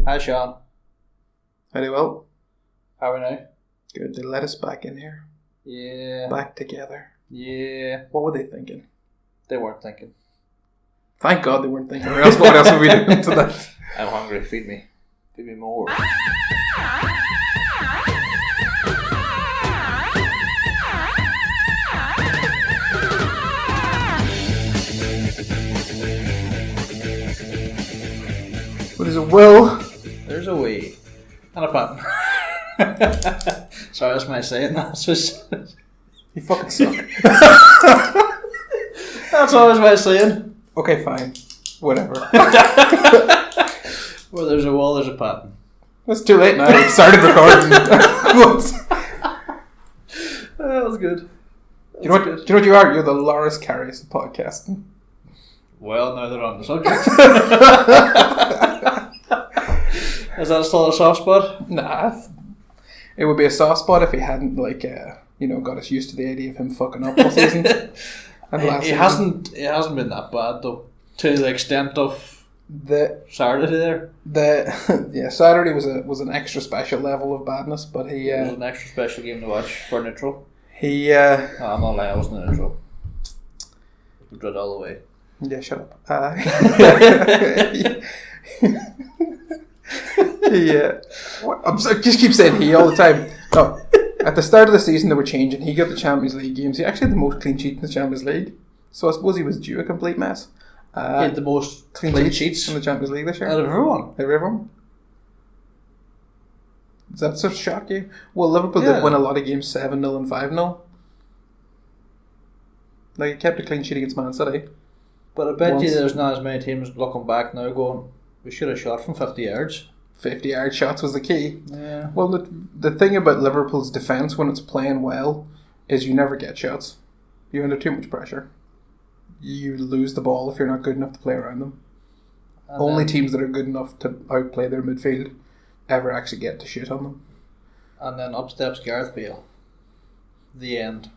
Hi, Sean. Very well. How are we now? Good. They let us back in here. Yeah. Back together. Yeah. What were they thinking? They weren't thinking. Thank God they weren't thinking. Or else what else would we do to that? I'm hungry. Feed me. Feed me more. What is it, Will? There's a way. And a Patton. Sorry, that's my saying. That's just... You fucking suck. That's always my saying. Okay, fine. Whatever. Where there's a wall, there's a Patton. It's too late now. We started recording. That was good. Do you know what you are? You're the Loris Karius of podcasting. Well, now they're on the subject. Is that still a soft spot? Nah. It would be a soft spot if he hadn't, got us used to the idea of him fucking up all season. And He hasn't been that bad, though. To the extent of Saturday there. Saturday was an extra special level of badness, but he... it was an extra special game to watch for neutral. I'm not lying, I wasn't neutral. We dread all the way. Yeah, shut up. Yeah. Just keep saying he all the time. No, at the start of the season they were changing. He got the Champions League games. He actually had the most clean sheets in the Champions League. So I suppose he was due a complete mess. He had the most clean sheets in the Champions League this year. Out of everyone. Does that sort of shock you? Well, Liverpool did win a lot of games 7-0 and 5-0. Like, he kept a clean sheet against Man City. But I bet you there's not as many teams looking back now going, we should have shot from 50 yards. 50-yard shots was the key. Yeah. Well, the thing about Liverpool's defence when it's playing well is you never get shots. You're under too much pressure. You lose the ball if you're not good enough to play around them. And only teams that are good enough to outplay their midfield ever actually get to shoot on them. And then up steps Gareth Bale. The end.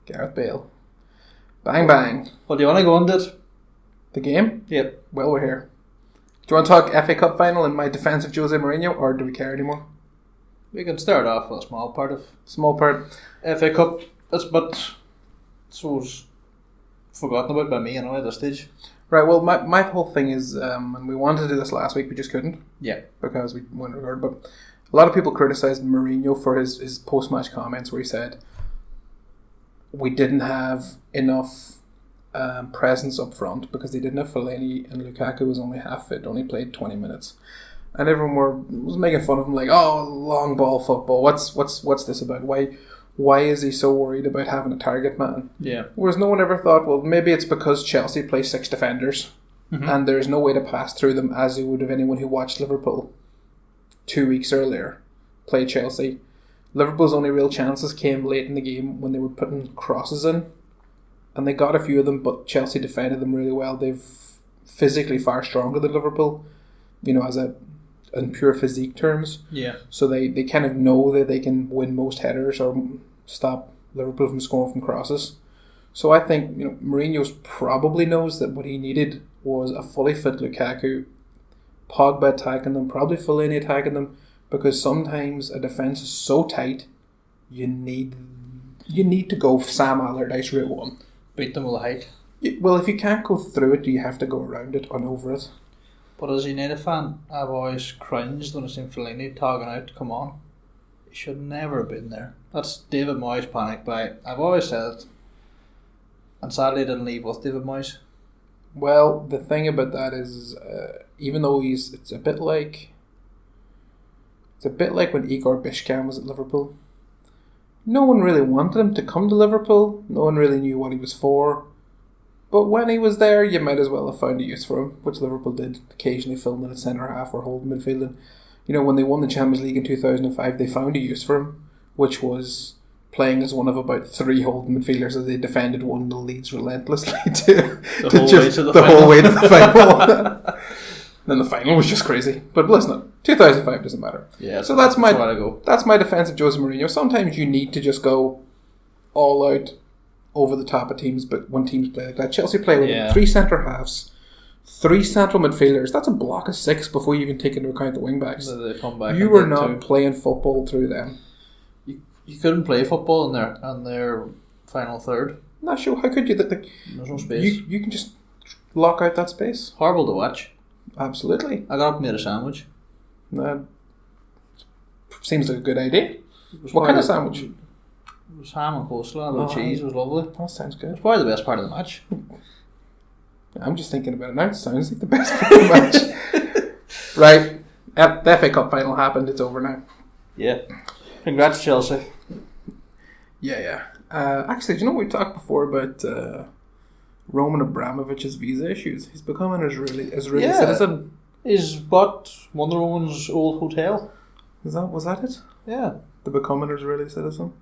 Gareth Bale. Bang bang. Well, do you want to go on it? The game? Yep. Well, we're here. Do you want to talk FA Cup final and my defence of Jose Mourinho, or do we care anymore? We can start off with a small part. FA Cup. But suppose forgotten about by me anyway at this stage. Right, well, my whole thing is, and we wanted to do this last week, we just couldn't. Yeah. Because we wouldn't record, but a lot of people criticised Mourinho for his post-match comments where he said, we didn't have enough presence up front because they didn't have Fellaini and Lukaku was only half fit, only played 20 minutes. And everyone was making fun of him like, oh, long ball football, what's this about? Why is he so worried about having a target man? Yeah. Whereas no one ever thought, well, maybe it's because Chelsea play 6 defenders and there's no way to pass through them, as you would have anyone who watched Liverpool 2 weeks earlier play Chelsea. Liverpool's only real chances came late in the game when they were putting crosses in, and they got a few of them, but Chelsea defended them really well. They've physically far stronger than Liverpool, in pure physique terms. Yeah. So they kind of know that they can win most headers or stop Liverpool from scoring from crosses. So I think Mourinho probably knows that what he needed was a fully fit Lukaku, Pogba attacking them, probably Fellaini attacking them, because sometimes a defence is so tight, you need to go Sam Allardyce route one. Beat them with the height. Well, if you can't go through it, you have to go around it and over it. But as a United fan, I've always cringed when I've seen Fellaini talking out to come on. He should never have been there. That's David Moyes' panic buy. I've always said it. And sadly, I didn't leave with David Moyes. Well, the thing about that is, even though it's a bit like when Igor Bishkan was at Liverpool. No one really wanted him to come to Liverpool. No one really knew what he was for. But when he was there, you might as well have found a use for him, which Liverpool did, occasionally filming at centre half or holding midfield. And, when they won the Champions League in 2005, they found a use for him, which was playing as one of about 3 holding midfielders as they defended 1-0 leads relentlessly the whole way to the final. Then the final was just crazy. But listen, 2005 doesn't matter. Yeah. So that's my defence of Jose Mourinho. Sometimes you need to just go all out over the top of teams, but when teams play like that, Chelsea play with 3 centre halves, 3 central midfielders. That's a block of 6 before you even take into account the wing backs. They come back. You were not playing football through them. You couldn't play football in their final third. Not sure. How could you? There's no space. You can just lock out that space. Horrible to watch. Absolutely. I got up and made a sandwich. That seems like a good idea. What kind of sandwich? It was ham and coleslaw, a little cheese. It was lovely. That sounds good. It's probably the best part of the match. I'm just thinking about it now. It sounds like the best part of the match. Right. The FA Cup final happened. It's over now. Yeah. Congrats, Chelsea. Yeah. Actually, do you know we talked before about Roman Abramovich's visa issues? He's becoming an Israeli citizen. He's bought Wonder Woman's old hotel. Was that it? Yeah. To become an Israeli citizen?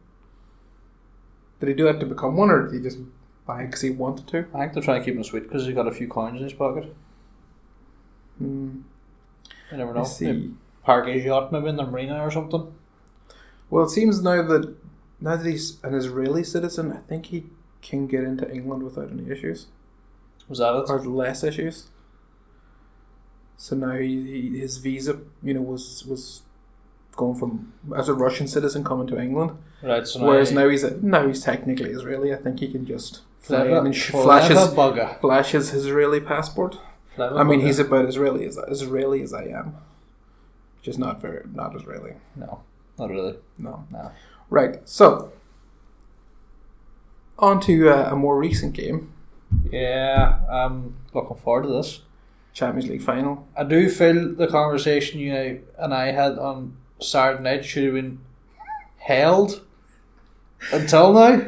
Did he do that to become one, or did he just buy it because he wanted to? I think they're trying to keep him sweet because he's got a few coins in his pocket. You never know. Park his yacht maybe in the marina or something. Well, it seems now that he's an Israeli citizen, I think he can get into England without any issues. Was that it? Or less issues. So now his visa, was going from as a Russian citizen coming to England. Right. So whereas now he's technically Israeli. I think he can just fly in and flash his Israeli passport. I mean, he's about Israeli as I am, which is not Israeli. No, not really. No. Right. So on to a more recent game. Yeah, I'm looking forward to this Champions League final. I do feel the conversation you and I had on Saturday night should have been held until now.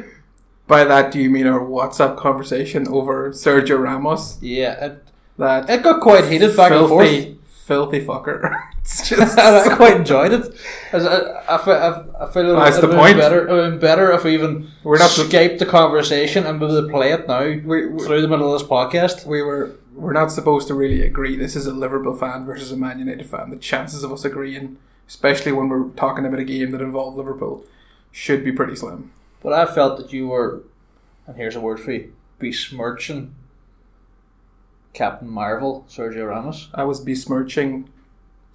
By that, do you mean our WhatsApp conversation over Sergio Ramos? Yeah, it got quite heated back and forth. Filthy fucker. It's just I quite enjoyed it. I feel it would have been better if we even escaped the conversation and we would play it now through the middle of this podcast. We're not supposed to really agree. This is a Liverpool fan versus a Man United fan. The chances of us agreeing, especially when we're talking about a game that involved Liverpool, should be pretty slim. But I felt that you were, and here's a word for you, besmirching Captain Marvel, Sergio Ramos. I was besmirching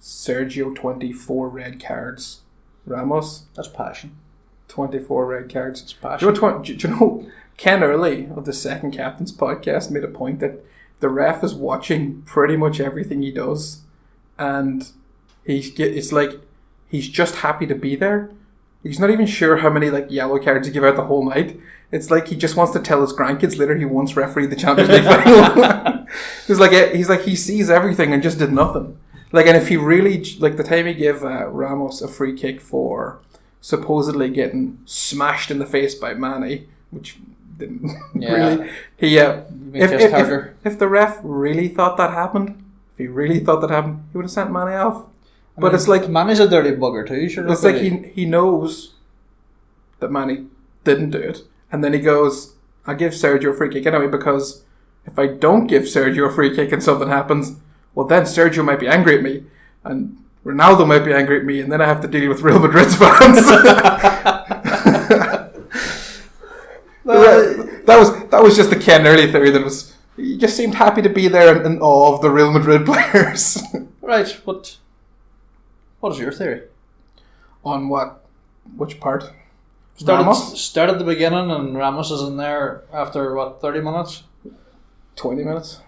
Sergio 24 red cards. Ramos. That's passion. 24 red cards. It's passion. Do you know Ken Early of the Second Captains podcast made a point that the ref is watching pretty much everything he does, and it's like he's just happy to be there. He's not even sure how many yellow cards he give out the whole night. It's like he just wants to tell his grandkids later he once refereed the Champions League final. He sees everything and just did nothing. And if he really, the time he gave Ramos a free kick for supposedly getting smashed in the face by Manny, which didn't really. If the ref really thought that happened, he would have sent Manny off. But it's like Manny's a dirty bugger too. Sure, it's like he knows that Manny didn't do it, and then he goes, "I give Sergio a free kick anyway because if I don't give Sergio a free kick and something happens, well then Sergio might be angry at me, and Ronaldo might be angry at me, and then I have to deal with Real Madrid's fans." That was just the Ken Early theory. He just seemed happy to be there in awe of the Real Madrid players. Right, but what is your theory? On what? Which part? Start at the beginning and Ramos is in there after 30 minutes? 20 minutes.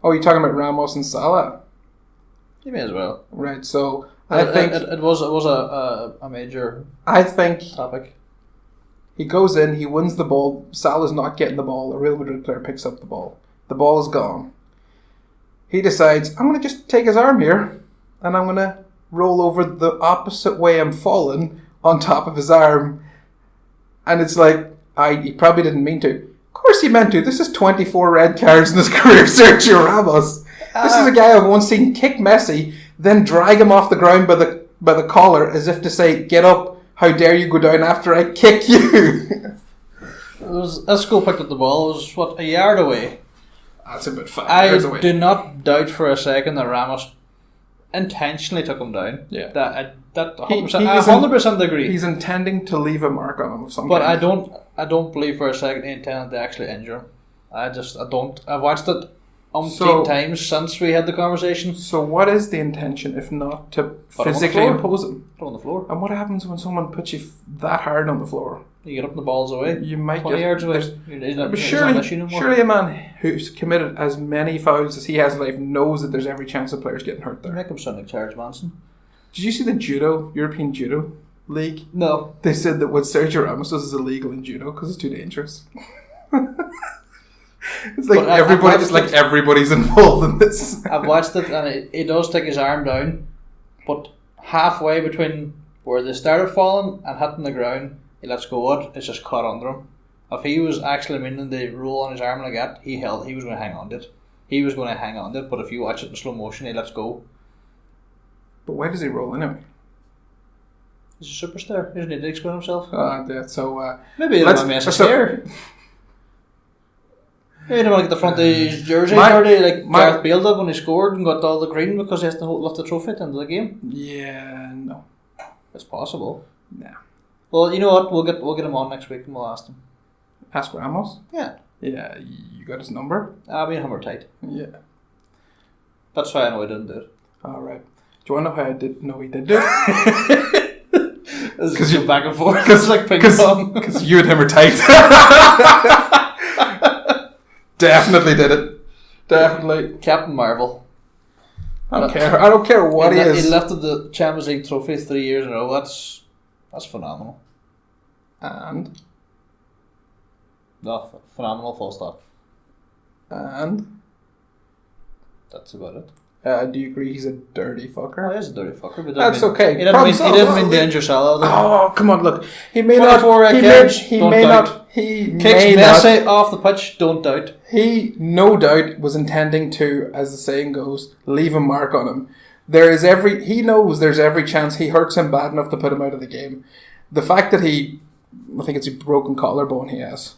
Oh, you're talking about Ramos and Salah? You may as well. Right, so I think it was a major topic. He goes in, he wins the ball, Salah's not getting the ball, a Real Madrid player picks up the ball. The ball is gone. He decides, I'm going to just take his arm here and I'm going to roll over the opposite way I'm falling on top of his arm. And it's like, he probably didn't mean to. Of course he meant to. This is 24 red cards in his career, Sergio Ramos. This is a guy I've once seen kick Messi, then drag him off the ground by the collar as if to say, get up, how dare you go down after I kick you. Isco picked up the ball. It was, a yard away? That's about 5 yards away. I do not doubt for a second that Ramos intentionally took him down. Yeah. That 100%. I 100% agree. He's intending to leave a mark on him of some kind. But I don't believe for a second he intended to actually injure him. I don't. I've watched it umpteen times since we had the conversation. So what is the intention if not to Put him on the physically floor. impose him? Put on the floor. And what happens when someone puts you that hard on the floor? You get up and the ball's away. You might 20 get yards away. But surely a man who's committed as many fouls as he has in life knows that there's every chance of players getting hurt there. Make him sound like Charles Manson. Did you see the European Judo League? No. They said that what Sergio Ramos does is illegal in judo because it's too dangerous. It's like everybody's involved in this. I've watched it, and he does take his arm down, but halfway between where they started falling and hitting the ground, he lets go of it. It's just caught under him. If he was actually meaning to roll on his arm like that, he was going to hang on to it. He was going to hang on to it, but if you watch it in slow motion, he lets go. But why does he roll anyway? He's a superstar. He doesn't need to explain himself. Yeah, so maybe he doesn't mess his hair. He didn't want to get the front of his jersey dirty like Gareth Bale did when he scored and got all the green because he has to lift the trophy at the end of the game. Yeah, no. It's possible. Nah. Well, you know what? We'll get him on next week and we'll ask him. Ask Ramos? Yeah. Yeah, you got his number? Me and him are tight. Yeah. That's why I know he didn't do it. Alright. Do you want to know how I did know he did do it? Because you back and forth. It's like ping pong. Because you and him are tight. Definitely did it. Definitely. Captain Marvel. I don't care what he is. He lifted the Champions League trophy 3 years in a row. That's phenomenal. And? No, phenomenal, full stop. And? That's about it. Do you agree he's a dirty fucker? Oh, he's a dirty fucker. But that's okay. He didn't mean to injure Salah. Oh, come on, look. He may not. He kicks Messi off the pitch, don't doubt. He, no doubt, was intending to, as the saying goes, leave a mark on him. He knows there's every chance he hurts him bad enough to put him out of the game. The fact that I think it's a broken collarbone he has.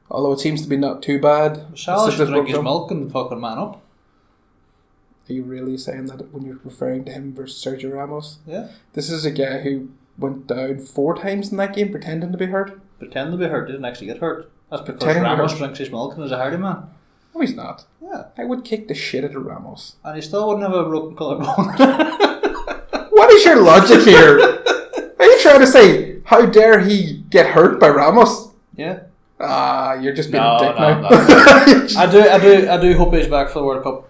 Although it seems to be not too bad. Salah should drink his milk and fucking man up. Are you really saying that when you're referring to him versus Sergio Ramos? Yeah. This is a guy who went down 4 times in that game pretending to be hurt. Pretending to be hurt, didn't actually get hurt. That's because Ramos drinks his milk and is a hardy man. No, he's not. Yeah. I would kick the shit out of Ramos. And he still wouldn't have a broken collarbone. What is your logic here? Are you trying to say, how dare he get hurt by Ramos? Yeah. You're just being a dick now. I do hope he's back for the World Cup.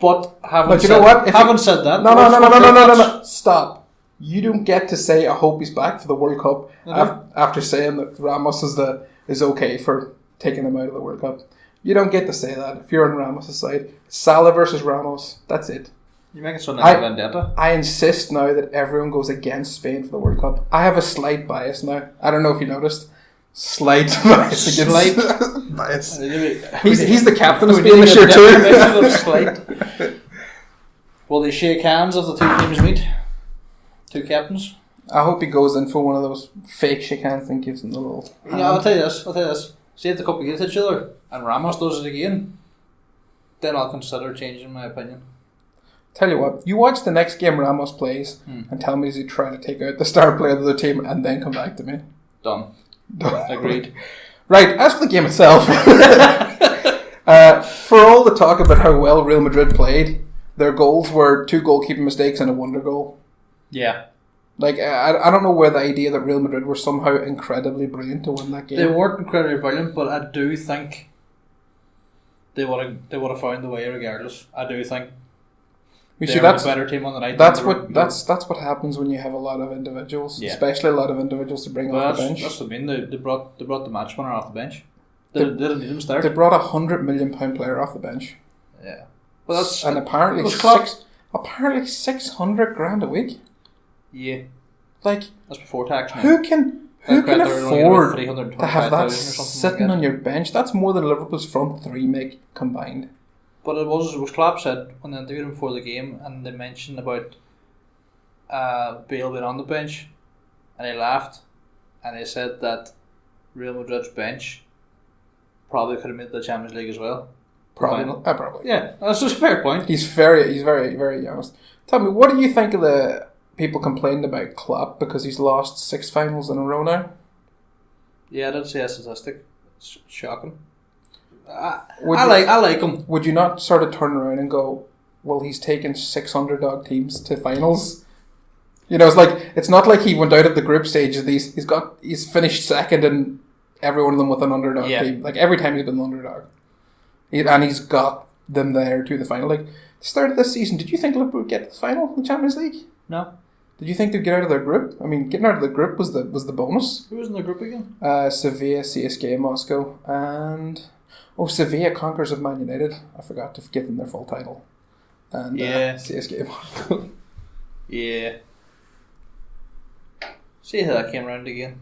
But having said that, no. Stop. You don't get to say I hope he's back for the World Cup after saying that Ramos is okay for taking him out of the World Cup. You don't get to say that if you're on Ramos' side. Salah versus Ramos. That's it. You make it sound like a vendetta. I insist now that everyone goes against Spain for the World Cup. I have a slight bias now. I don't know if you noticed. Slight bias. He's the captain of Spain this year too. Will they shake hands if the two teams meet? Two captains? I hope he goes in for one of those fake shake hands and gives them the little hand. Yeah, I'll tell you this. See if the couple against each other and Ramos does it again, then I'll consider changing my opinion. Tell you what, you watch the next game Ramos plays and tell me, is he trying to take out the star player of the team, and then come back to me. Done. Agreed. Right, as for the game itself, for all the talk about how well Real Madrid played, their goals were 2 goalkeeping mistakes and a wonder goal. Yeah. Like, I don't know where the idea that Real Madrid were somehow incredibly brilliant to win that game. They weren't incredibly brilliant, but I do think they would have found the way regardless. I do think that's a better team on the night. That's what happens when you have a lot of individuals, especially a lot of individuals to bring off the bench. That's what I mean. They brought the match winner off the bench. They didn't need him start. They brought £100 million player off the bench. Yeah, well, apparently 600 grand a week. Yeah, like that's before tax. Now. Who can afford to have that sitting on your bench? That's more than Liverpool's front 3 make combined. But it was Klopp said when they interviewed him before the game, and they mentioned about Bale being on the bench, and he laughed, and he said that Real Madrid's bench probably could have made the Champions League as well. Probably. Yeah, that's just a fair point. He's very, very honest. Tell me, what do you think of the people complaining about Klopp because he's lost 6 finals in a row now? Yeah, I did see a statistic. It's shocking. I like him. Would you not sort of turn around and go, well, he's taken 6 underdog teams to finals? It's not like he went out at the group stage. He's finished second in every one of them with an underdog team. Like every time he's been an underdog, and he's got them there to the final. Like the start of this season, did you think Liverpool would get to the final in the Champions League? No. Did you think they'd get out of their group? I mean, getting out of the group was the bonus. Who was in the group again? Sevilla, CSKA Moscow, and Sevilla conquerors of Man Utd. I forgot to give them their full title. And CSKA Moscow. Yeah. See how that came round again.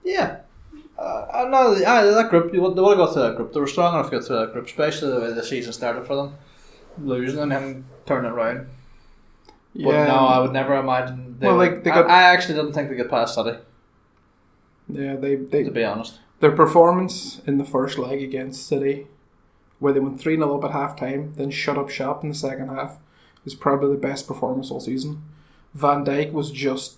Yeah. No, that group, they would have got through that group. They were strong enough to get through that group, especially the way the season started for them. Losing and him turning it around. Yeah. But no, I would never imagine I actually didn't think they could pass City. Yeah, they to be honest. Their performance in the first leg against City, where they went 3-0 up at half time, then shut up shop in the second half, was probably the best performance all season. Van Dijk was just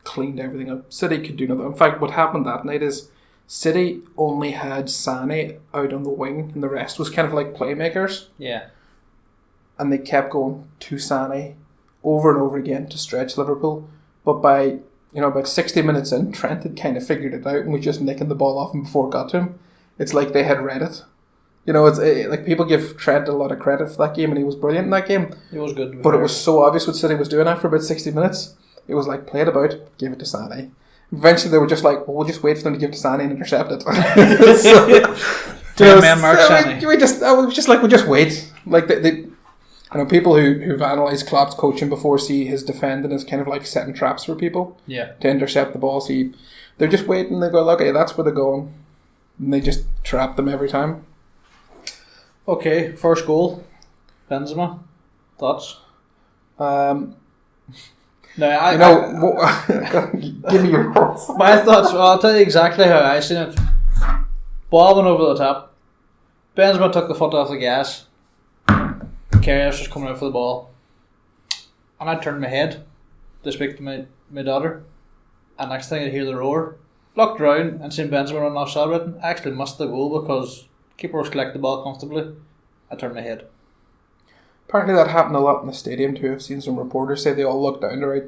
cleaned everything up. City could do nothing. In fact, what happened that night is City only had Sané out on the wing, and the rest was kind of like playmakers. Yeah. And they kept going to Sané over and over again to stretch Liverpool. But by about 60 minutes in, Trent had kind of figured it out and was just nicking the ball off him before it got to him. It's like they had read it. It's like people give Trent a lot of credit for that game, and he was brilliant in that game. He was good. But it was so obvious what City was doing after about 60 minutes. It was like, play it about, give it to Sané. Eventually they were just like, well, we'll just wait for them to give to Sané and intercept it. We'll just wait. Like people who've analysed Klopp's coaching before see his defending as kind of like setting traps for people to intercept the ball. So they're just waiting. They go, okay, that's where they're going, and they just trap them every time. Okay, first goal, Benzema. Thoughts? Give me your thoughts. My thoughts. Well, I'll tell you exactly how I seen it. Ball went over the top. Benzema took the foot off the gas. Karius was coming out for the ball, and I turned my head to speak to my daughter. And next thing I hear the roar. Looked around and seen Benzema running off celebrating. I actually missed the goal because keeper was collecting the ball comfortably. I turned my head. Apparently that happened a lot in the stadium too. I've seen some reporters say they all looked down to write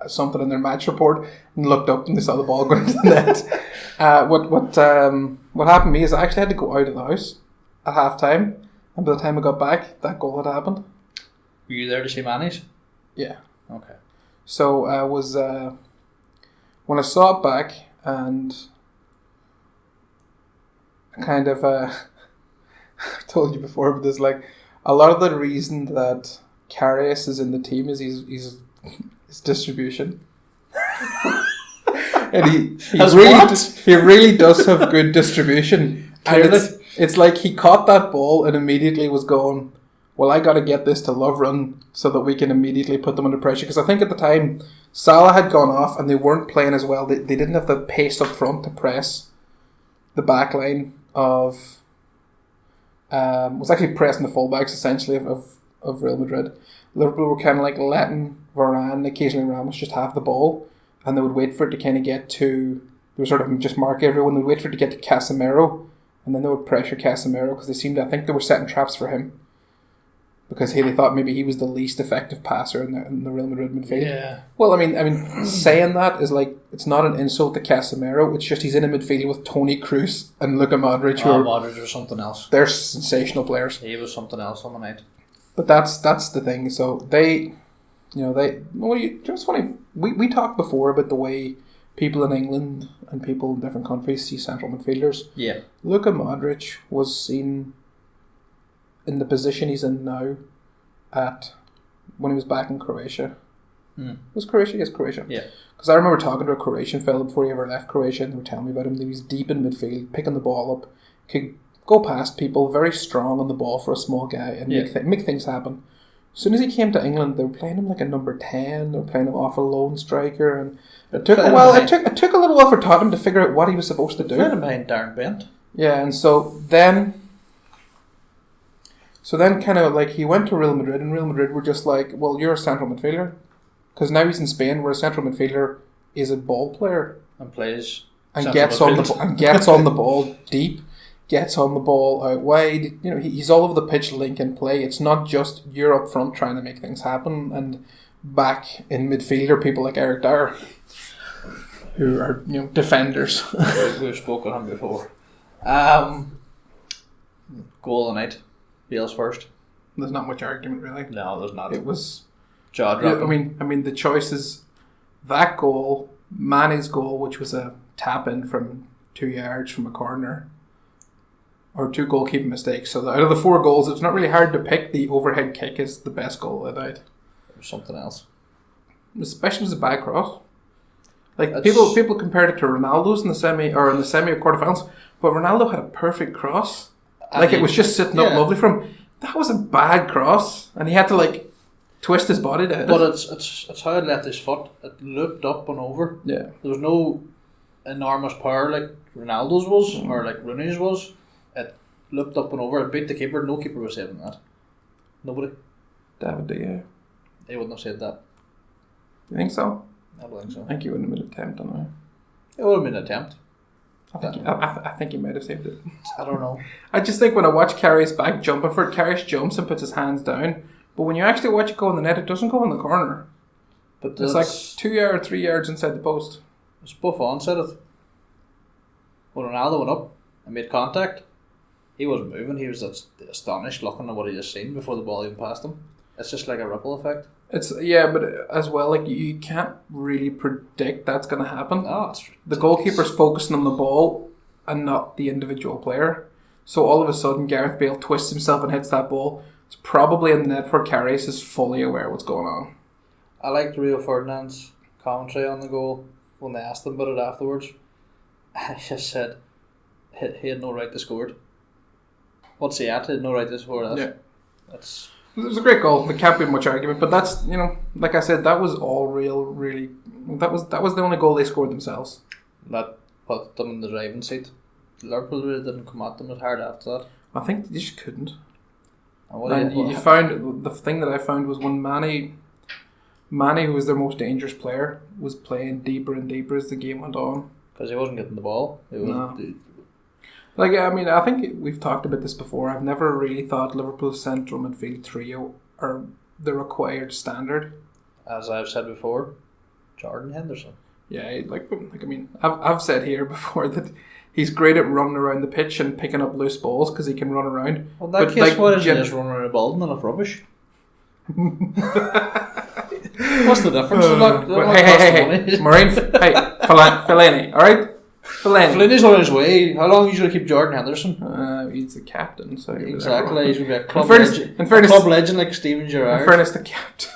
something in their match report and looked up and they saw the ball going into the net. What happened to me is I actually had to go out of the house at half time, and by the time I got back, that goal had happened. Were you there to see Manny's? Yeah. Okay. So I was when I saw it back, and kind of I told you before, but there's like a lot of the reason that Karius is in the team is his distribution. And he really does have good distribution. And it's like he caught that ball and immediately was going, well, I got to get this to Lovren so that we can immediately put them under pressure. Because I think at the time Salah had gone off and they weren't playing as well. They didn't have the pace up front to press the back line of was actually pressing the fullbacks essentially of Real Madrid. Liverpool were kind of like letting Varane, occasionally Ramos, just have the ball, and they would wait for it to kind of get to, they would sort of just mark everyone, they would wait for it to get to Casemiro, and then they would pressure Casemiro because I think they were setting traps for him because they thought maybe he was the least effective passer in the Real Madrid midfield. Yeah. Well, I mean, saying that is like, it's not an insult to Casemiro. It's just he's in a midfield with Toni Kroos and Luka Modric. Modric was something else. They're sensational players. He was something else on the night. But that's the thing. So it's funny. We talked before about the way people in England and people in different countries see central midfielders. Yeah. Luka Modric was seen in the position he's in now when he was back in Croatia. Was Croatia? Yes, Croatia. Yeah. Because I remember talking to a Croatian fellow before he ever left Croatia, and they were telling me about him. He was deep in midfield, picking the ball up, could go past people, very strong on the ball for a small guy, and make things happen. As soon as he came to England, they were playing him like a number 10. They were playing him off a lone striker, and it took a little while for Tottenham to figure out what he was supposed to do. Playing him behind Darren Bent. Yeah, and so then kind of like he went to Real Madrid, and Real Madrid were just like, well, you're a central midfielder. Because now he's in Spain, where a central midfielder is a ball player. and plays and gets on the ball deep, gets on the ball out wide. You know, he's all over the pitch, linking play. It's not just you're up front trying to make things happen, and back in midfield are people like Eric Dyer, who are defenders. We've spoken on him before. Goal of the night, Bale's first. There's not much argument really. No, there's not. It was jaw dropping. I mean the choices. That goal, Mane's goal, which was a tap in from 2 yards from a corner, or 2 goalkeeping mistakes. So out of the 4 goals, it's not really hard to pick. The overhead kick is the best goal of the night. Or something else. Especially as a bad cross. Like people compared it to Ronaldo's in the semi or quarterfinals, but Ronaldo had a perfect cross. It was just sitting up lovely for him. That was a bad cross, and he had to twist his body to hit it. But it's how it left his foot. It looped up and over. Yeah. There was no enormous power like Ronaldo's was or like Rooney's was. It looped up and over. It beat the keeper. No keeper was saving that. Nobody. David De Gea. They wouldn't have said that. You think so? I don't think so. I think you wouldn't have made an attempt on that. It would have been an attempt. I think he might have saved it. I don't know. I just think when I watch Karius back jumping for it, Karius jumps and puts his hands down. But when you actually watch it go in the net, it doesn't go in the corner. But it's like 2 yards, 3 yards inside the post. It's Buffon said it. When Ronaldo went up and made contact, he wasn't moving. He was astonished looking at what he just seen before the ball even passed him. It's just like a ripple effect. But as well, you can't really predict that's going to happen. No, the goalkeeper's focusing on the ball and not the individual player. So all of a sudden, Gareth Bale twists himself and hits that ball. It's probably in the net where Karius is fully aware of what's going on. I liked Rio Ferdinand's commentary on the goal when they asked him about it afterwards. He just said he had no right to score it. What's he at? He had no right to score that. Yeah. It was a great goal. There can't be much argument. But that's, like I said, that was all real, really. That was the only goal they scored themselves. That put them in the driving seat. Liverpool really didn't come at them as hard after that. I think they just couldn't. And you found, the thing that I found was when Mane, who was their most dangerous player, was playing deeper and deeper as the game went on. Because he wasn't getting the ball. I think we've talked about this before. I've never really thought Liverpool's central midfield trio are the required standard. As I've said before, Jordan Henderson. Yeah, I've said here before that he's great at running around the pitch and picking up loose balls because he can run around. Well, in that case, why isn't he just running around a ball and enough rubbish? What's the difference? Hey, Maureen, Fellaini, alright? Fellaini's on his way. How long are you going to keep Jordan Henderson? He's the captain, so exactly. He's going to be a club legend like Steven Gerrard. In fairness, the captain.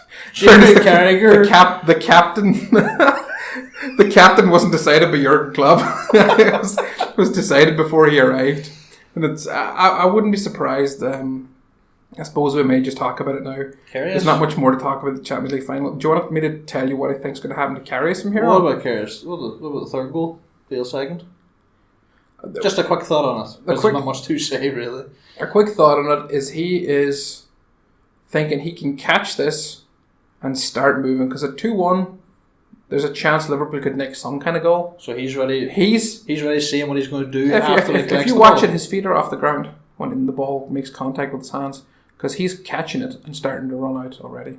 The captain. The captain wasn't decided by Jurgen Klopp. It was decided before he arrived, and I wouldn't be surprised. I suppose we may just talk about it now. Karius? There's not much more to talk about the Champions League final. Do you want me to tell you what I think is going to happen to Karius from here on? What about Karius? What about the third goal? Bale second? Just a quick thought on it. There's not much to say, really. A quick thought on it is he is thinking he can catch this and start moving, because at 2-1, there's a chance Liverpool could nick some kind of goal. So he's ready. He's ready seeing what he's going to do if you watch it, his feet are off the ground when the ball makes contact with his hands, because he's catching it and starting to run out already.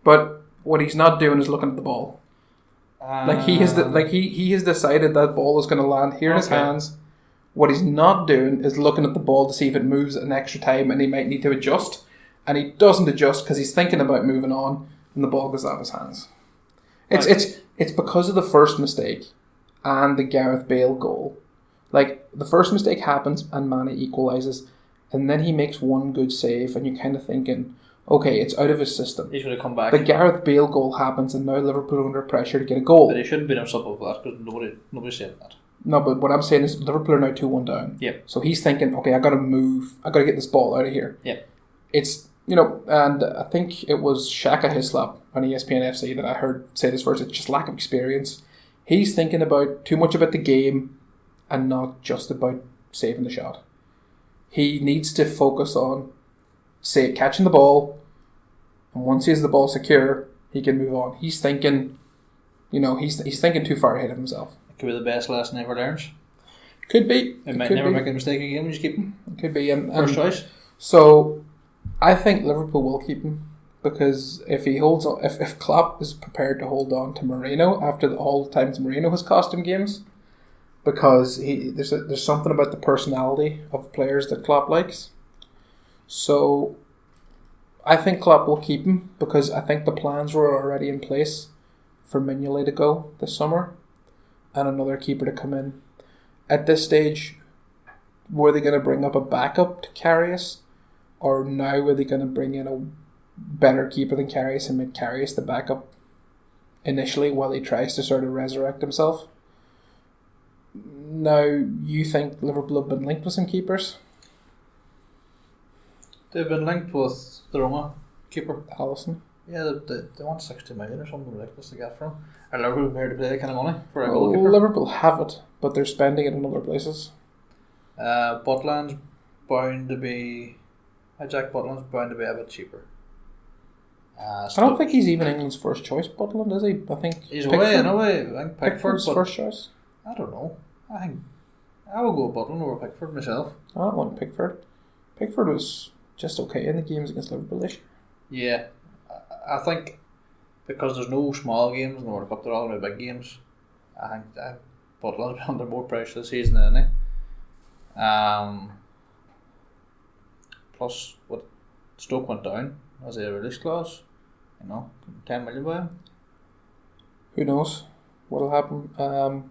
But what he's not doing is looking at the ball. He has decided that ball is going to land here in his hands. What he's not doing is looking at the ball to see if it moves an extra time and he might need to adjust. And he doesn't adjust because he's thinking about moving on, and the ball goes out of his hands. It's because of the first mistake and the Gareth Bale goal. Like, the first mistake happens and Mane equalises, and then he makes one good save, and you're kind of thinking, okay, it's out of his system. He's going to come back. The Gareth Bale goal happens, and now Liverpool are under pressure to get a goal. But he shouldn't be upset over that, because nobody's saying that. No, but what I'm saying is Liverpool are now 2-1 down. Yeah. So he's thinking, okay, I got to move. I got to get this ball out of here. Yeah. It's, and I think it was Shaka Hislop on ESPN FC that I heard say this first. It's just lack of experience. He's thinking too much about the game and not just about saving the shot. He needs to focus on, catching the ball, and once he has the ball secure, he can move on. He's thinking he's thinking too far ahead of himself. It could be the best lesson he ever learns. Could be. It might never make a mistake again when you keep him. It could be. First choice. So, I think Liverpool will keep him because if he holds on, if Klopp is prepared to hold on to Moreno after all the times Moreno has cost him games, because there's something about the personality of players that Klopp likes. So, I think Klopp will keep him because I think the plans were already in place for Man Utd to go this summer and another keeper to come in. At this stage, were they going to bring up a backup to Karius, or now were they going to bring in a better keeper than Karius and make Karius the backup initially while he tries to sort of resurrect himself? Now, you think Liverpool have been linked with some keepers? They've been linked with the Roma keeper. Alisson. Yeah, they want 60 million or something ridiculous to get from him. Are Liverpool prepared to pay that kind of money for a goalkeeper? Liverpool have it, but they're spending it in other places. Butland's bound to be... Jack Butland's bound to be a bit cheaper. I don't think he's even England's first choice, Butland, is he? I think he's away in a way. I think Pickford's first choice. I don't know. I will go with Butland over Pickford myself. I don't like Pickford. Pickford was just okay in the games against Liverpool this Yeah. year. I think because there's no small games in the World Cup, they're all big games. I think Butland's been under more pressure this season than any. Plus, what Stoke went down as a release clause, 10 million by him. Who knows what'll happen?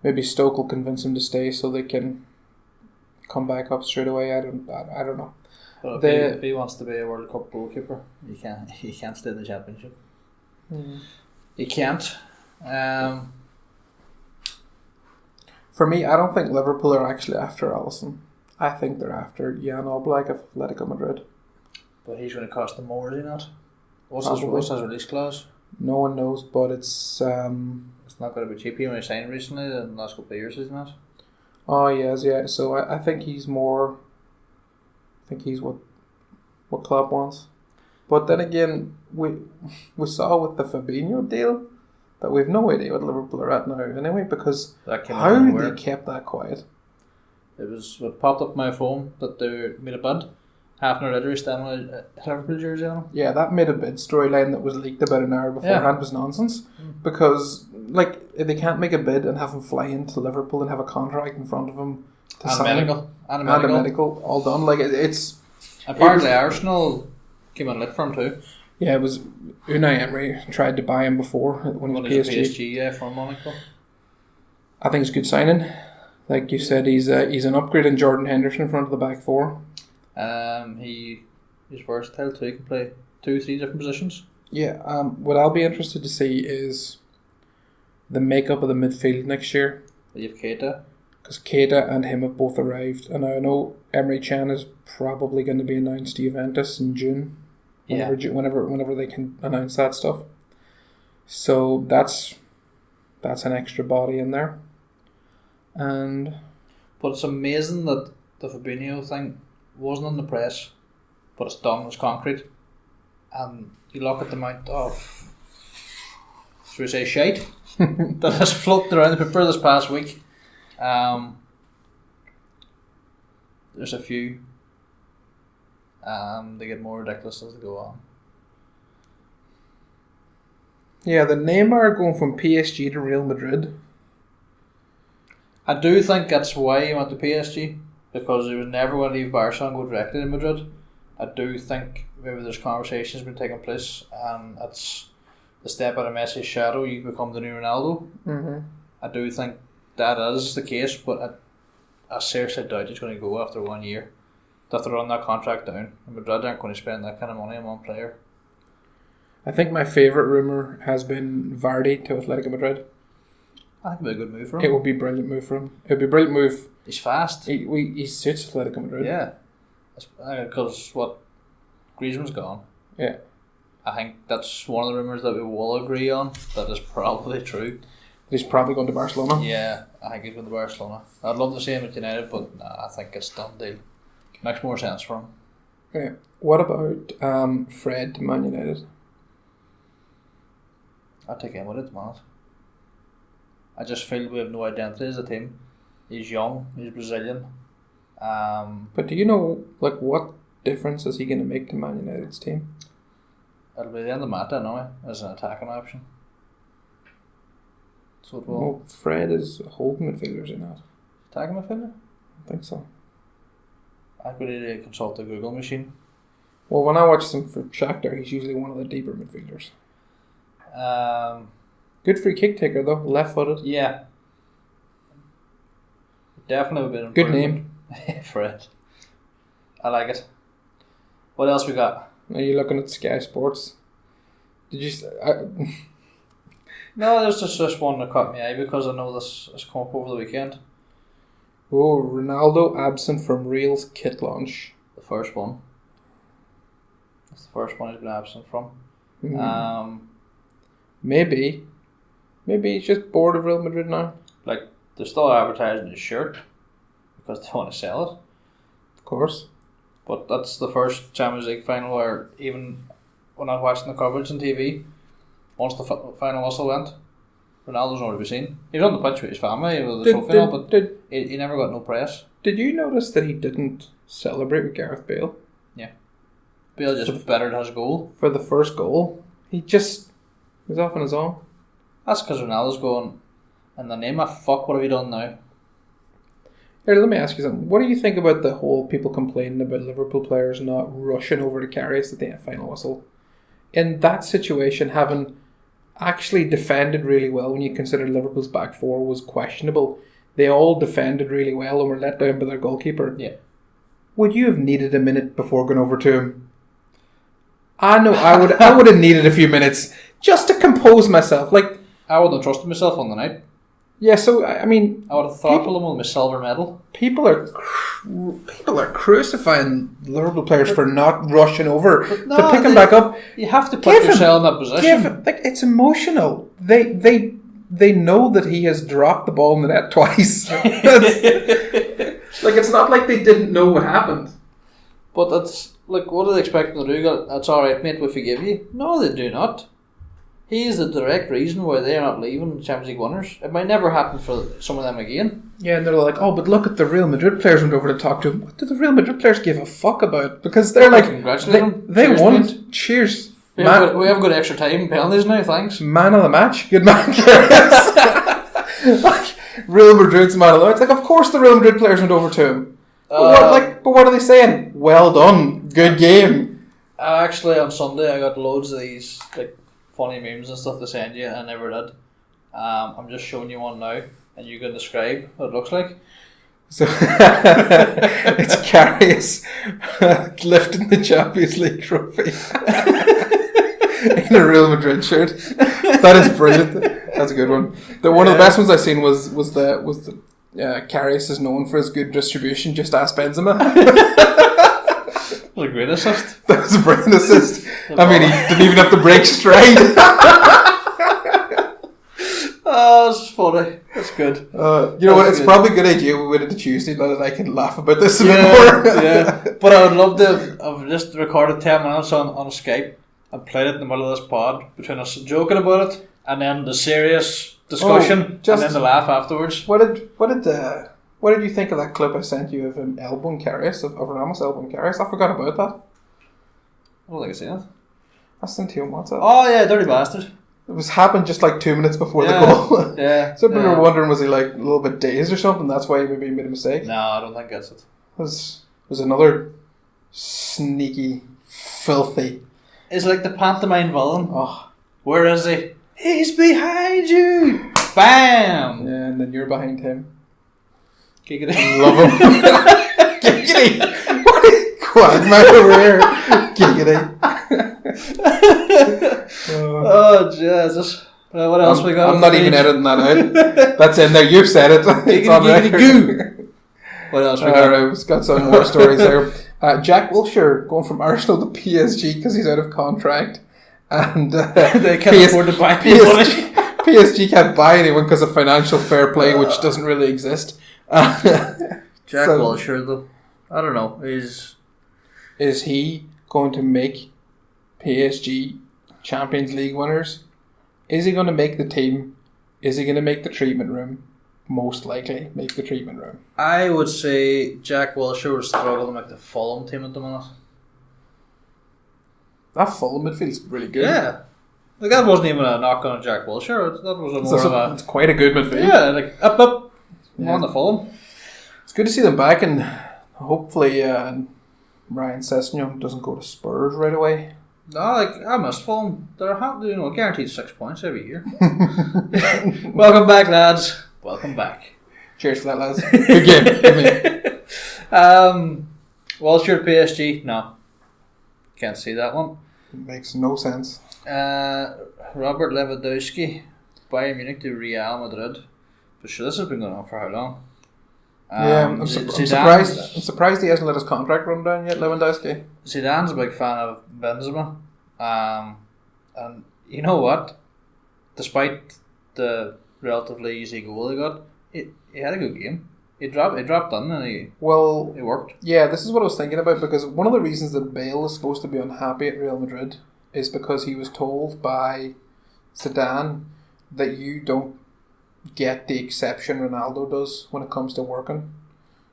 Maybe Stoke will convince him to stay so they can come back up straight away. I don't know. But if he wants to be a World Cup goalkeeper, he can't stay in the Championship. He can't. For me, I don't think Liverpool are actually after Alisson. I think they're after Jan Oblak of Atletico Madrid. But he's going to cost them more, is he not? What's his release clause? No one knows, but it's... It's not going to be cheap. He only signed recently in the last couple of years, isn't it? Oh, yes, yeah. So I think he's more... I think he's what Klopp wants. But then again, we saw with the Fabinho deal that we've no idea what Liverpool are at now anyway, because how they kept that quiet. It was what popped up my phone that they made a bid. Half an hour later, he's standing with a Liverpool jersey on him. Yeah, that made a bid storyline that was leaked about an hour beforehand was nonsense. Because, if they can't make a bid and have him fly into Liverpool and have a contract in front of him to sign and a medical all done, it's... Apparently Arsenal came on lit for him too. Yeah, it was Unai Emery tried to buy him before when he was PSG. PSG, from Monaco. I think it's a good signing. Like you said, he's an upgrade in Jordan Henderson in front of the back four. He's versatile too. He can play 2-3 different positions. Yeah. What I'll be interested to see is the makeup of the midfield next year. You have Keita. Because Keita and him have both arrived, and I know Emre Can is probably going to be announced to Juventus in June. Whenever they can announce that stuff. So that's an extra body in there. But it's amazing that the Fabinho thing wasn't in the press, but it's done, it's concrete. And you look at the amount of, should we say, shite that has floated around the paper this past week. There's a few. They get more ridiculous as they go on. Yeah, the Neymar going from PSG to Real Madrid. I do think that's why he went to PSG, because he was never going to leave Barca and go directly to Madrid. I do think maybe there's conversations been taking place, and it's the step out of Messi's shadow, you become the new Ronaldo. Mm-hmm. I do think that is the case, but I seriously doubt he's going to go after 1 year. They have to run that contract down. Madrid aren't going to spend that kind of money on one player. I think my favourite rumour has been Vardy to Atletico Madrid. I think it would be a good move for him. It would be a brilliant move for him. It would be a brilliant move. He's fast. He suits Atletico Madrid. Yeah. Because Griezmann's gone. Yeah. I think that's one of the rumours that we will agree on. That is probably true. He's probably going to Barcelona. Yeah, I think he's going to Barcelona. I'd love to see him at United, but I think it's done deal. Makes more sense for him. Yeah. What about Fred to Man United? I'd take him with it, man. I just feel we have no identity as a team. He's young. He's Brazilian. But do you know what difference is he going to make to Man United's team? It'll be the end of Mata anyway, as an attacking option. So it will. Well, Fred is a holding midfielder, is he not? Attacking midfielder? I think so. I could need to consult the Google machine. Well, when I watch him for Shakhtar, he's usually one of the deeper midfielders. Good free kick taker though, left-footed. Yeah. Definitely a bit of good name. Fred. I like it. What else we got? Are you looking at Sky Sports? Did you? No, there's just one that caught my eye because I know this has come up over the weekend. Oh, Ronaldo absent from Real's kit launch. The first one. That's the first one he's been absent from. Maybe he's just bored of Real Madrid now. Like, they're still advertising his shirt because they want to sell it. Of course. But that's the first Champions League final where even when I was watching the coverage on TV, once the final whistle went, Ronaldo's nowhere to be seen. He was on the pitch with his family with the trophy on, but he never got no press. Did you notice that he didn't celebrate with Gareth Bale? Yeah. Bale just bettered his goal. For the first goal. He just was off on his own. That's because Ronaldo's going, in the name of fuck, what have you done now? Here, let me ask you something. What do you think about the whole people complaining about Liverpool players not rushing over to Karius at the final whistle? In that situation, having actually defended really well when you consider Liverpool's back four was questionable. They all defended really well and were let down by their goalkeeper. Yeah. Would you have needed a minute before going over to him? I know I would have needed a few minutes just to compose myself. Like, I wouldn't have trusted myself on the night. Yeah, so I mean, I would have throttled him with my silver medal. People are crucifying Liverpool players for not rushing over to pick him back up. You have to put yourself in that position. It's emotional. They know that he has dropped the ball in the net twice. Like, it's not like they didn't know what happened. But that's like, what do they expect them to do? That's all right, mate. We forgive you. No, they do not. He is the direct reason why they are not leaving Champions League winners. It might never happen for some of them again. Yeah, and they're like, oh, but look at the Real Madrid players went over to talk to him. What do the Real Madrid players give a fuck about? Because they're like, they won. Mate. Cheers. We haven't got extra time penalties now, thanks. Man of the match. Good man, Karius. Like, Real Madrid's man of the match. Like, of course the Real Madrid players went over to him. But what are they saying? Well done. Good game. Actually, on Sunday, I got loads of these, like, funny memes and stuff to send you. I never did. I'm just showing you one now, and you can describe what it looks like. So it's Karius lifting the Champions League trophy in a Real Madrid shirt. That is brilliant. That's a good one. One of the best ones I've seen was the Karius is known for his good distribution. Just ask Benzema. What a great assist. That was a brilliant assist. I mean, he didn't even have to break stride. Oh, that's funny. That's good. You know what? It's probably a good idea we went into Tuesday now that I can laugh about this a bit more. Yeah. But I would love to have just recorded 10 minutes on Skype and played it in the middle of this pod between us joking about it and then the serious discussion and then the laugh afterwards. What did you think of that clip I sent you of him elbowing Karius, of Ramos elbowing Karius? I forgot about that. I don't think I seen it. I sent you on WhatsApp. Oh yeah, dirty bastard. It was happened just like 2 minutes before the goal. Yeah. So people were wondering, was he like a little bit dazed or something? That's why he maybe made a mistake. No, I don't think that's it. It was another sneaky, filthy. It's like the pantomime villain. Oh, where is he? He's behind you. Bam. Yeah, and then you're behind him. Giggity. Love him. Giggity. What is Quagmire over here? Giggity. Oh Jesus. What else we got? I'm not even editing that out. That's in there. You've said it. It's on record. What else we got? Alright, we've got some more stories there. Jack Wilshere going from Arsenal to PSG because he's out of contract. And they can't afford to buy PSG can't buy anyone because of financial fair play, which doesn't really exist. Jack Wilshere, though, I don't know. Is he going to make PSG Champions League winners? Is he going to make the team Is he going to make the treatment room? Most likely make the treatment room. I would say Jack Wilshere would struggle to make the Fulham team at the minute. That Fulham midfield's really good. Yeah. Like, that wasn't even a knock on Jack Wilshere. That was It's quite a good midfield. Yeah, like, up. Yeah. On the Fulham. It's good to see them back, and hopefully Ryan Sessegnon doesn't go to Spurs right away. No, like, I must Fulham. They're guaranteed 6 points every year. Welcome back, lads. Welcome back. Cheers for that, lads. Good game. Good game. Wilshere PSG? No. Can't see that one. Makes no sense. Robert Lewandowski, Bayern Munich to Real Madrid. But sure, this has been going on for how long? I'm surprised he hasn't let his contract run down yet, Lewandowski. Zidane's a big fan of Benzema. And you know what? Despite the relatively easy goal he got, he had a good game. He dropped in and he worked. Yeah, this is what I was thinking about, because one of the reasons that Bale is supposed to be unhappy at Real Madrid is because he was told by Zidane that you don't get the exception Ronaldo does when it comes to working.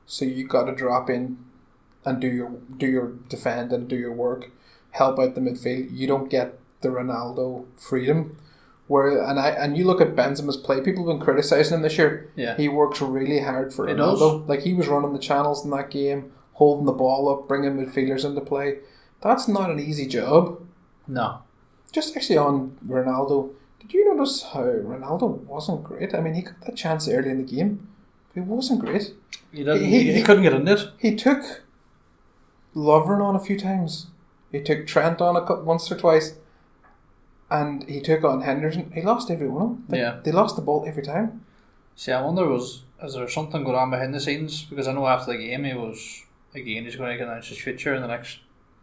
So you got to drop in and do your defend and do your work, help out the midfield. You don't get the Ronaldo freedom. And you look at Benzema's play. People have been criticising him this year. Yeah. He works really hard for Ronaldo. Like, he was running the channels in that game, holding the ball up, bringing midfielders into play. That's not an easy job. No. Just actually on Ronaldo. Did you notice how Ronaldo wasn't great? I mean, he got that chance early in the game. He wasn't great. He couldn't get in it. He took Lovren on a few times. He took Trent on once or twice. And he took on Henderson. He lost every one of them. They lost the ball every time. See, I wonder, is there something going on behind the scenes? Because I know after the game he's going to announce his future in the next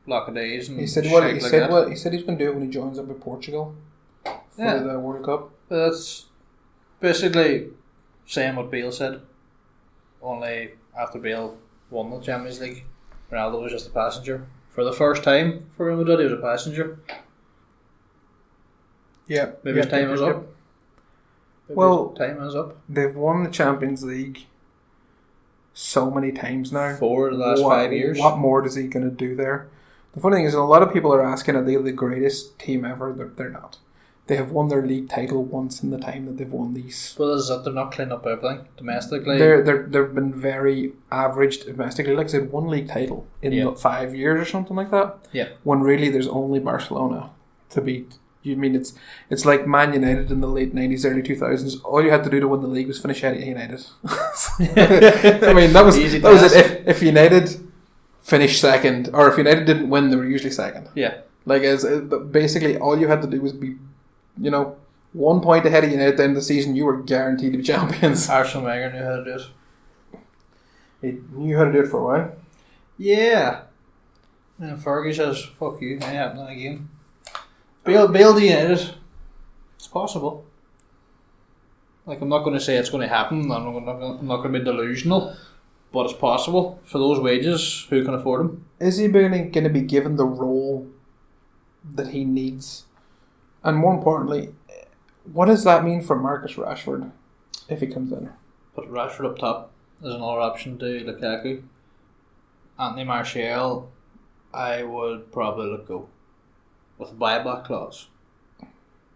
block of days. And he said he was going to do it when he joins up with Portugal for the World Cup. But that's basically saying what Bale said. Only after Bale won the Champions League, Ronaldo was just a passenger. For the first time for Real Madrid, he was a passenger. Yeah. Maybe his time is up. Time is up. They've won the Champions League so many times now. 4 of the last 5 years. What more is he going to do there? The funny thing is, a lot of people are asking, are they the greatest team ever? They're not. They have won their league title once in the time that they've won these. Well, is that they're not cleaning up everything domestically? They've been very average domestically. Like I said, one league title in 5 years or something like that. Yeah. When really there's only Barcelona to beat. You mean it's like Man United in the late 90s, early 2000s. All you had to do to win the league was finish out at United. I mean, that was it. If United finished second, or if United didn't win, they were usually second. Yeah. Like, basically all you had to do was be, 1 point ahead of United at the end of the season. You were guaranteed to be champions. Arsene Wenger knew how to do it. He knew how to do it for a while. Yeah. And Fergie says, "Fuck you, ain't happening again." Bale to United. It's possible. Like, I'm not going to say it's going to happen. I'm not going to be delusional. But it's possible. For those wages, who can afford them? Is he really going to be given the role that he needs? And more importantly, what does that mean for Marcus Rashford if he comes in? Put Rashford up top as another option to Lukaku. Anthony Martial, I would probably let go. With a buyback clause.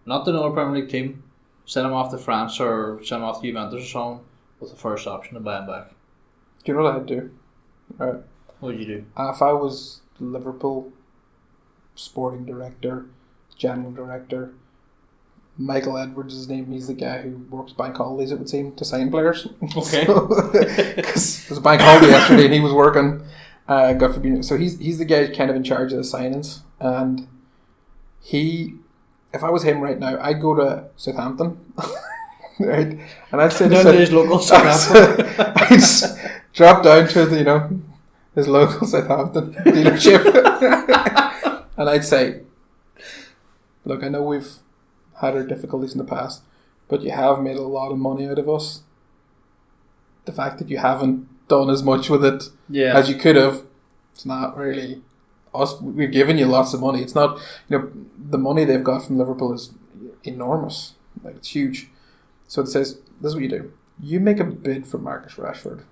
Not to another Premier League team. Send him off to France or send him off to Juventus or something with the first option to buy him back. Do you know what I'd do? Right. What would you do? If I was Liverpool sporting director, general director, Michael Edwards is his name. He's the guy who works bank holidays, it would seem, to sign players. Okay. Because it was a bank holiday yesterday and he was working. God forbid. So he's the guy kind of in charge of the signings. And if I was him right now, I'd go to Southampton. Right? And I'd say to his local Southampton. I'd drop down to his local Southampton dealership. And I'd say, look, I know we've had our difficulties in the past, but you have made a lot of money out of us. The fact that you haven't done as much with it as you could have, it's not really us. We've given you lots of money. It's not, the money they've got from Liverpool is enormous. Like, it's huge. So it says, this is what you do. You make a bid for Marcus Rashford.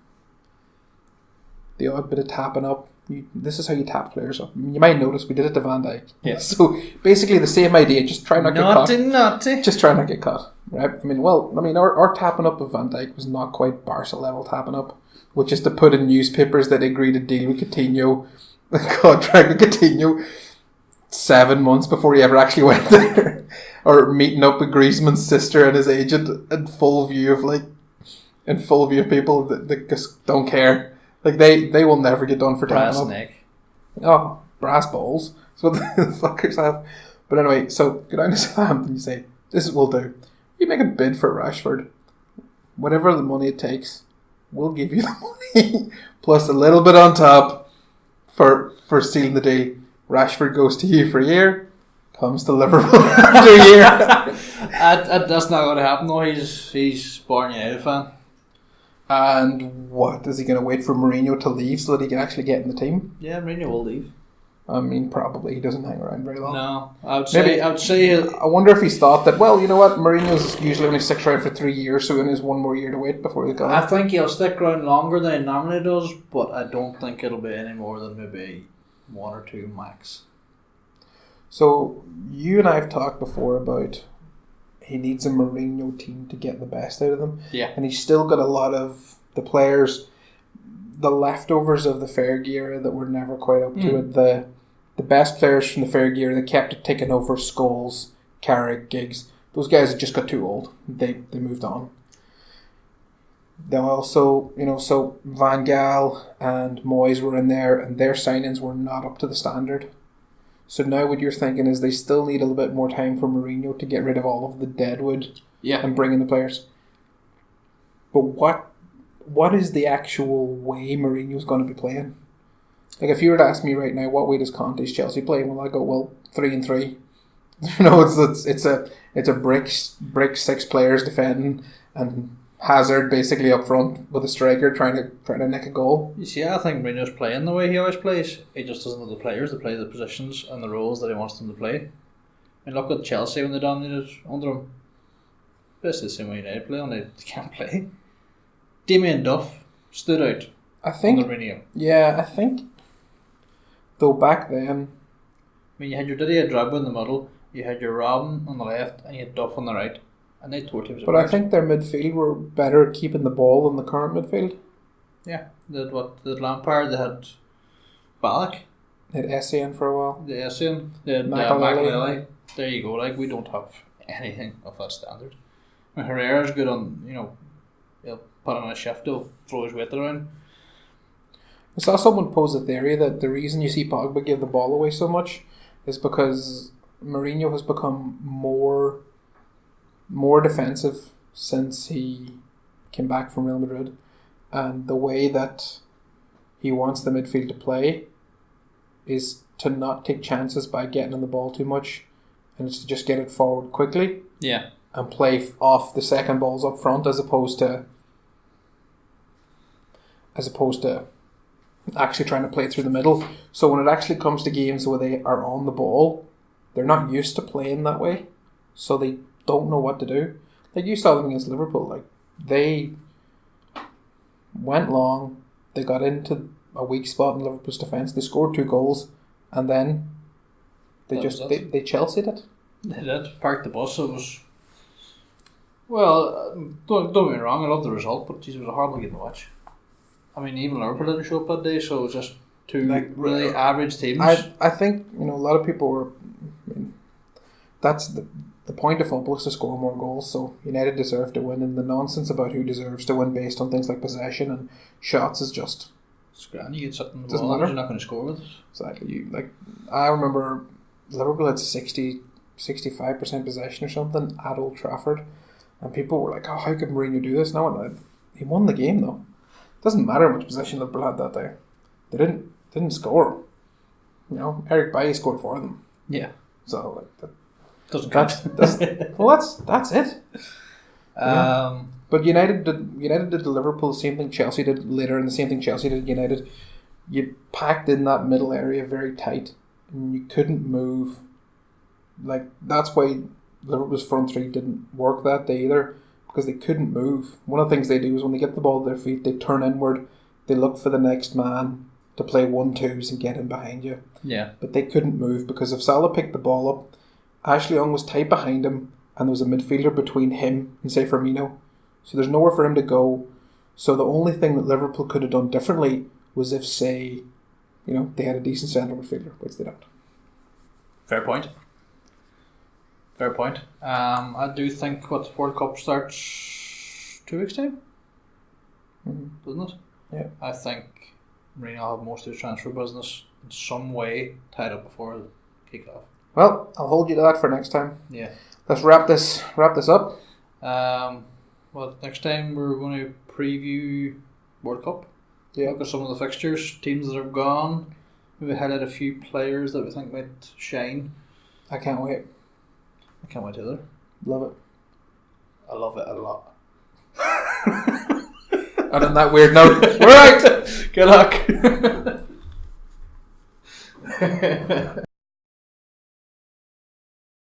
The odd bit of tapping up. This is how you tap players up. You might notice we did it to Van Dijk. Yeah. So basically the same idea. Just try not to get caught. Naughty. Just try not to get caught. Right? Our tapping up of Van Dijk was not quite Barca level tapping up, which is to put in newspapers that agreed to deal with Coutinho, the contract with Coutinho, 7 months before he ever actually went there, or meeting up with Griezmann's sister and his agent in full view of people that just don't care. Like they will never get done for tapping up. Neck. Oh, brass balls. That's what the fuckers have. But anyway, so go down to Southampton. You say, this is what we'll do. You make a bid for Rashford. Whatever the money it takes, we'll give you the money plus a little bit on top for sealing the deal. Rashford goes to you for a year, comes to Liverpool after a year. That's not going to happen though. He's born United fan. And what, is he going to wait for Mourinho to leave so that he can actually get in the team? Yeah, Mourinho will leave. I mean, probably. He doesn't hang around very long. No, I would say. I wonder if he's thought that, well, you know what, Mourinho's usually only sticks around for 3 years, so he only has 1 more year to wait before he's gone. I think he'll stick around longer than he normally does, but I don't think it'll be any more than maybe 1 or 2 max. So, you and I have talked before about he needs a Mourinho team to get the best out of them. Yeah. And he's still got a lot of the players, the leftovers of the Fergie era that were never quite up to it. The best players from the Fergie era that kept it ticking over, Scholes, Carrick, Giggs. Those guys just got too old. They moved on. They also, so Van Gaal and Moyes were in there, and their signings were not up to the standard. So now what you're thinking is they still need a little bit more time for Mourinho to get rid of all of the deadwood and bring in the players. But what is the actual way Mourinho's going to be playing? Like, if you were to ask me right now, what way does Conte's Chelsea play? Well, I go, 3-3. It's a brick 6 players defending, and Hazard basically up front with a striker trying to nick a goal. You see, I think Mourinho's playing the way he always plays. He just doesn't have the players to play the positions and the roles that he wants them to play. I mean, look at Chelsea when they dominated under him. Basically the same way United play, only they can't play. Damien Duff stood out under Mourinho. Yeah, I think, though back then, I mean, you had your Didier Drogba in the middle, you had your Robin on the left, and you had Duff on the right. And they tore teams apart. But I think their midfield were better at keeping the ball than the current midfield. Yeah. They had Lampard, they had Ballack. They had Essien for a while. The Essien. They had Makelele. There you go. Like, we don't have anything of that standard. I mean, Herrera's good on, he'll put on a shift, he'll throw his weight around. I saw someone pose a theory that the reason you see Pogba give the ball away so much is because Mourinho has become more defensive since he came back from Real Madrid, and the way that he wants the midfield to play is to not take chances by getting on the ball too much, and it's to just get it forward quickly and play off the second balls up front as opposed to actually trying to play through the middle. So when it actually comes to games where they are on the ball, they're not used to playing that way, so they don't know what to do. Like, you saw them against Liverpool. Like, they went long, they got into a weak spot in Liverpool's defence, they scored 2 goals, and then they Chelsea'd it. They did. Parked the bus. It was, well, don't get me wrong, I love the result, but geez, it was a horrible game to watch. I mean, even Liverpool didn't show up that day, so it was just 2 really average teams. I think, a lot of people were, that's the point of football is to score more goals, so United deserve to win, and the nonsense about who deserves to win based on things like possession and shots is just... It's grand, you get something in the ball, you're not going to score with it. Exactly. I remember Liverpool had 65% possession or something at Old Trafford, and people were like, oh, how could Mourinho do this? No, he won the game though. It doesn't matter how much possession Liverpool had that day. They didn't score. Eric Bailly scored for them. Yeah. So doesn't count. That's it. But United did to Liverpool the same thing Chelsea did later, and the same thing Chelsea did to United. You packed in that middle area very tight, and you couldn't move. Like, that's why Liverpool's front three didn't work that day either, because they couldn't move. One of the things they do is when they get the ball to their feet, they turn inward, they look for the next man to play 1-2s and get him behind you. Yeah. But they couldn't move because if Salah picked the ball up, Ashley Young was tight behind him and there was a midfielder between him and, say, Firmino. So there's nowhere for him to go. So the only thing that Liverpool could have done differently was if, say, they had a decent central midfielder, which they don't. Fair point. I do think what World Cup starts 2 weeks time, doesn't it? Yeah. I think Mourinho will have most of the transfer business in some way tied up before the kick-off. Well, I'll hold you to that for next time. Yeah. Let's wrap this up. Well, next time we're going to preview World Cup. Yeah. Look at some of the fixtures, teams that have gone. Maybe highlight a few players that we think might shine. I can't wait. I can't wait either. Love it. I love it a lot. And on that weird note, we're out. Good luck.